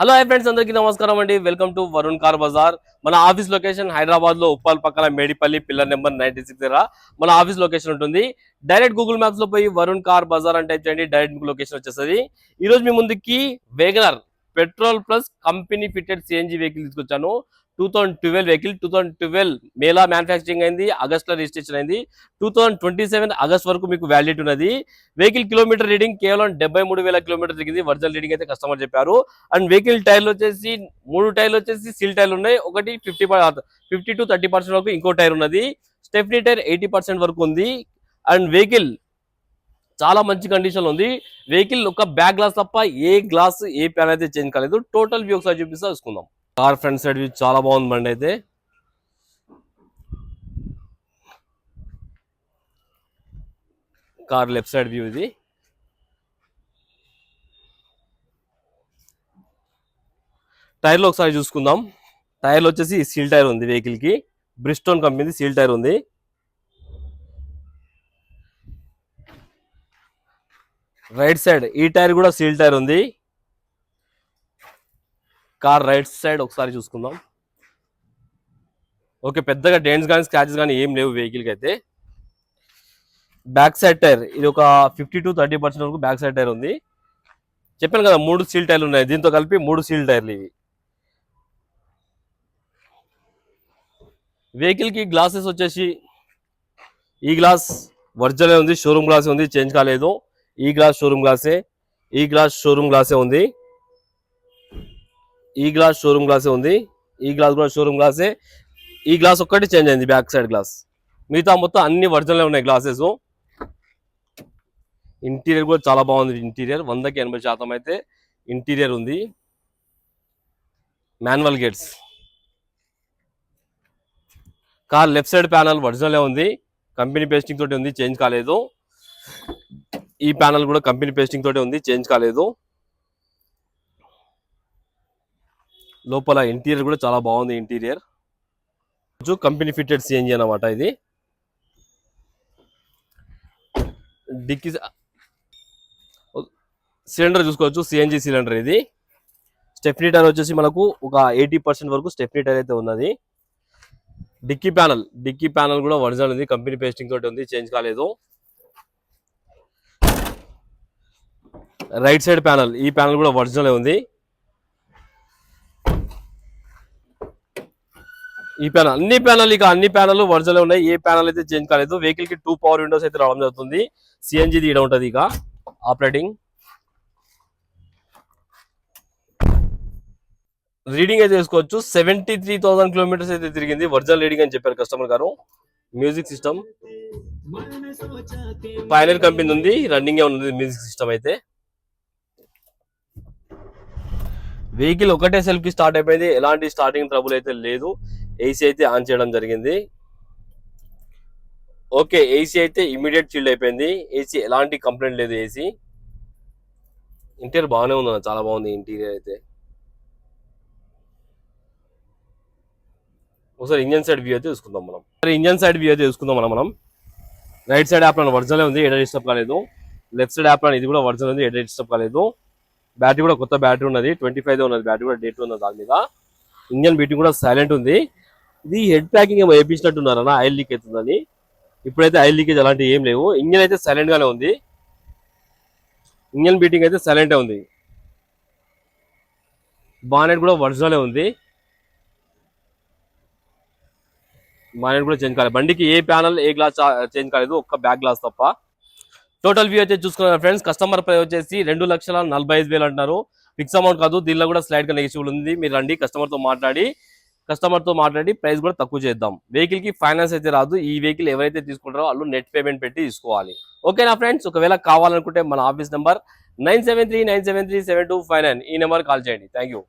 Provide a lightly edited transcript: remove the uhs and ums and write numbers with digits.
Hello hi friends, అందరికీ నమస్కారం అండి. Welcome to Varun car bazaar. మన ఆఫీస్ లొకేషన్ హైదరాబాద్ లో ఉప్పల్ పక్కన మేడిపల్లి పిల్లర్ నెంబర్ 96 దగ్గర మన ఆఫీస్ లొకేషన్ ఉంటుంది. డైరెక్ట్ గూగుల్ మ్యాప్స్ లో పోయి వరుణ్ కార్ బజార్ అని టైప్ చేయండి, డైరెక్ట్ లొకేషన్ వచ్చేస్తుంది. ఈ రోజు మీ ముందుకి WagonR petrol plus company fitted CNG vehicle తీసుకొచ్చాను. 2012 వెహికల్. 2012 మేలా మ్యానుఫ్యాక్చరింగ్ అయింది, ఆగస్ట్ లో రిజిస్ట్రేషన్ అయింది. 2027 ఆగస్ట్ వరకు మీకు వ్యాలిడిటీ ఉన్నది. వెహికల్ కిలోమీటర్ రీడింగ్ కేవలం 73,000 కిలోమీటర్ తిరిగింది. ఒరిజినల్ రీడింగ్ అయితే కస్టమర్ చెప్పారు. అండ్ వెహికల్ టైర్లు వచ్చేసి 3 టైర్లు వచ్చేసి సీల్ టైర్లు ఉన్నాయి. ఒకటి 50 to 30% వరకు ఇంకో టైర్ ఉన్నది. స్టెఫ్నీ టైర్ 80% వరకు ఉంది. అండ్ వెహికల్ చాలా మంచి కండిషన్ ఉంది. వెహికల్ ఒక బ్యాక్ గ్లాస్ తప్ప ఏ ప్యాన్ అయితే చేంజ్ కాలేదు. టోటల్ వ్యూ ఒకసారి చూపిస్తా చూసుకుందాం. కార్ ఫ్రంట్ సైడ్ వ్యూ చాలా బాగుంది. బండి అయితే కార్ లెఫ్ట్ సైడ్ వ్యూ ఇది. టైర్లు ఒకసారి చూసుకుందాం. టైర్లు వచ్చేసి సీల్ టైర్ ఉంది వెహికల్ కి. బ్రిస్టోన్ కంపెనీ సీల్ టైర్ ఉంది. రైట్ సైడ్ ఈ టైర్ కూడా సీల్ టైర్ ఉంది. కార్ రైట్ సైడ్ ఒకసారి చూసుకుందాం. ఓకే, పెద్దగా డెంట్స్ కానీ స్క్రాచెస్ కానీ ఏం లేవు వెహికల్ కి అయితే. బ్యాక్ సైడ్ టైర్ ఇది ఒక 50 to 30% వరకు బ్యాక్ సైడ్ టైర్ ఉంది. చెప్పాను కదా 3 సీల్ టైర్లు ఉన్నాయి, దీంతో కలిపి 3 సీల్ టైర్లు ఇవి. వెహికల్ కి గ్లాసెస్ వచ్చేసి ఈ గ్లాస్ ఒరిజినల్ ఉంది, షోరూమ్ గ్లాస్ ఉంది, చేంజ్ కాలేదు. ఈ గ్లాస్ షోరూమ్ గ్లాసే, ఈ గ్లాస్ షోరూమ్ గ్లాసే ఉంది, ఈ గ్లాస్ షోరూమ్ గ్లాసే ఉంది, ఈ గ్లాస్ కూడా షోరూమ్ గ్లాసే. ఈ గ్లాస్ ఒక్కటి చేంజ్ అయింది, బ్యాక్ సైడ్ గ్లాస్. మిగతా మొత్తం అన్ని ఒరిజినల్ ఉన్నాయి గ్లాసెస్. ఇంటీరియర్ కూడా చాలా బాగుంది. ఇంటీరియర్ 100కి 80% అయితే ఇంటీరియర్ ఉంది. Manual gates. Car left side panel original ఉంది, కంపెనీ పేస్టింగ్ తోటి ఉంది, చేంజ్ కాలేదు. ఈ ప్యానల్ కూడా కంపెనీ పేస్టింగ్ తోటి ఉంది, చేంజ్ కాలేదు. లోపల ఇంటీరియర్ కూడా చాలా బాగుంది. ఇంటీరియర్ కంపెనీ ఫిటెడ్ సిఎన్జి అన్నమాట ఇది. డిక్కీ సిలిండర్ చూసుకోవచ్చు, సిఎన్జి సిలిండర్ ఇది. స్టెఫ్నీ టైర్ వచ్చేసి మనకు ఒక 80% వరకు స్టెఫ్నీ టైర్ అయితే ఉన్నది. డిక్కీ ప్యానల్ కూడా ఒరిజినల్ ఉంది, కంపెనీ పేస్టింగ్ తోటి ఉంది, చేంజ్ కాలేదు. రైట్ సైడ్ ప్యానల్, ఈ ప్యానల్ కూడా ఒరిజినల్ ఉంది. ఈ ప్యానల్ అన్ని ప్యానల్ ఒరిజినల్ ఉన్నాయి, ఏ ప్యానల్ అయితే చేంజ్ కాలేదు. వెహికల్ కి 2 పవర్ విండోస్ అయితే రావడం జరుగుతుంది. సిఎన్జి తీయడం ఉంటుంది. ఇక ఆపరేటింగ్ రీడింగ్ అయితే చేసుకోవచ్చు. 73,000 కిలోమీటర్స్ అయితే తిరిగింది. ఒరిజినల్ రీడింగ్ అని చెప్పారు కస్టమర్ గారు. మ్యూజిక్ సిస్టమ్ పైనర్ కంపెనీ ఉంది, రన్నింగ్ ఉంది మ్యూజిక్ సిస్టమ్ అయితే. వెహికల్ ఒకటే సెల్ఫ్ కి స్టార్ట్ అయిపోయింది, ఎలాంటి స్టార్టింగ్ ట్రబుల్ అయితే లేదు. ఏసీ అయితే ఆన్ చేయడం జరిగింది. ఓకే, ఏసీ అయితే ఇమీడియట్ చిల్డ్ అయిపోయింది. ఏసీ ఎలాంటి కంప్లైంట్ లేదు. ఏసీ ఇంటీరియర్ బాగానే ఉంది, చాలా బాగుంది ఇంటీరియర్ అయితే. ఒకసారి ఇంజన్ సైడ్ వ్యూ అయితే చూసుకుందాం మనం. రైట్ సైడ్ యాప్ ఒరిజినల్ ఉంది, ఎడ డిస్టర్బ్ కాలేదు. లెఫ్ట్ సైడ్ యాప్ ఇది కూడా ఒరిజినల్ ఉంది, ఎడ డిస్టర్బ్ కాలేదు. బ్యాటరీ కూడా కొత్త బ్యాటరీ ఉన్నది, 25 ఉన్నది బ్యాటరీ కూడా, డేట్ ఉన్నది దాని మీద. ఇంజన్ బీటింగ్ కూడా సైలెంట్ ఉంది. ఇది హెడ్ ప్యాకింగ్ ఏమో వేయించినట్టున్నారన్న, ఆయిల్ లీక్ అవుతుందని. ఇప్పుడైతే ఆయిల్ లీకేజ్ అలాంటివి ఏం లేవు. ఇంజన్ అయితే సైలెంట్ గానే ఉంది, ఇంజన్ బీటింగ్ అయితే సైలెంట్ ఉంది. బానెట్ కూడా ఒరిజినల్ ఉంది, బానెట్ కూడా చేంజ్ కాలేదు. బండికి ఏ ప్యానల్ ఏ గ్లాస్ చేంజ్ కాలేదు, ఒక్క బ్యాక్ గ్లాస్ తప్ప. టోటల్ వ్యూ అయితే చూసుకున్నారు ఫ్రెండ్స్. కస్టమర్ ప్రైస్ వచ్చేసి 2,45,000 అంటున్నారు. ఫిక్స్ అమౌంట్ కాదు, దీనిలో కూడా స్లైడ్ గా నెగిటివ్ ఉంది. మీరు రండి, కస్టమర్ తో మాట్లాడి ప్రైస్ కూడా తక్కువ చేద్దాం. వెహికల్ కి ఫైనాన్స్ అయితే రాదు. ఈ వెహికల్ ఎవరైతే తీసుకుంటారో వాళ్ళు నెట్ పేమెంట్ పెట్టి తీసుకోవాలి. ఓకేనా ఫ్రెండ్స్? ఒకవేళ కావాలనుకుంటే మన ఆఫీస్ నెంబర్ 9739737259, ఈ నెంబర్ కాల్ చేయండి. Thank you.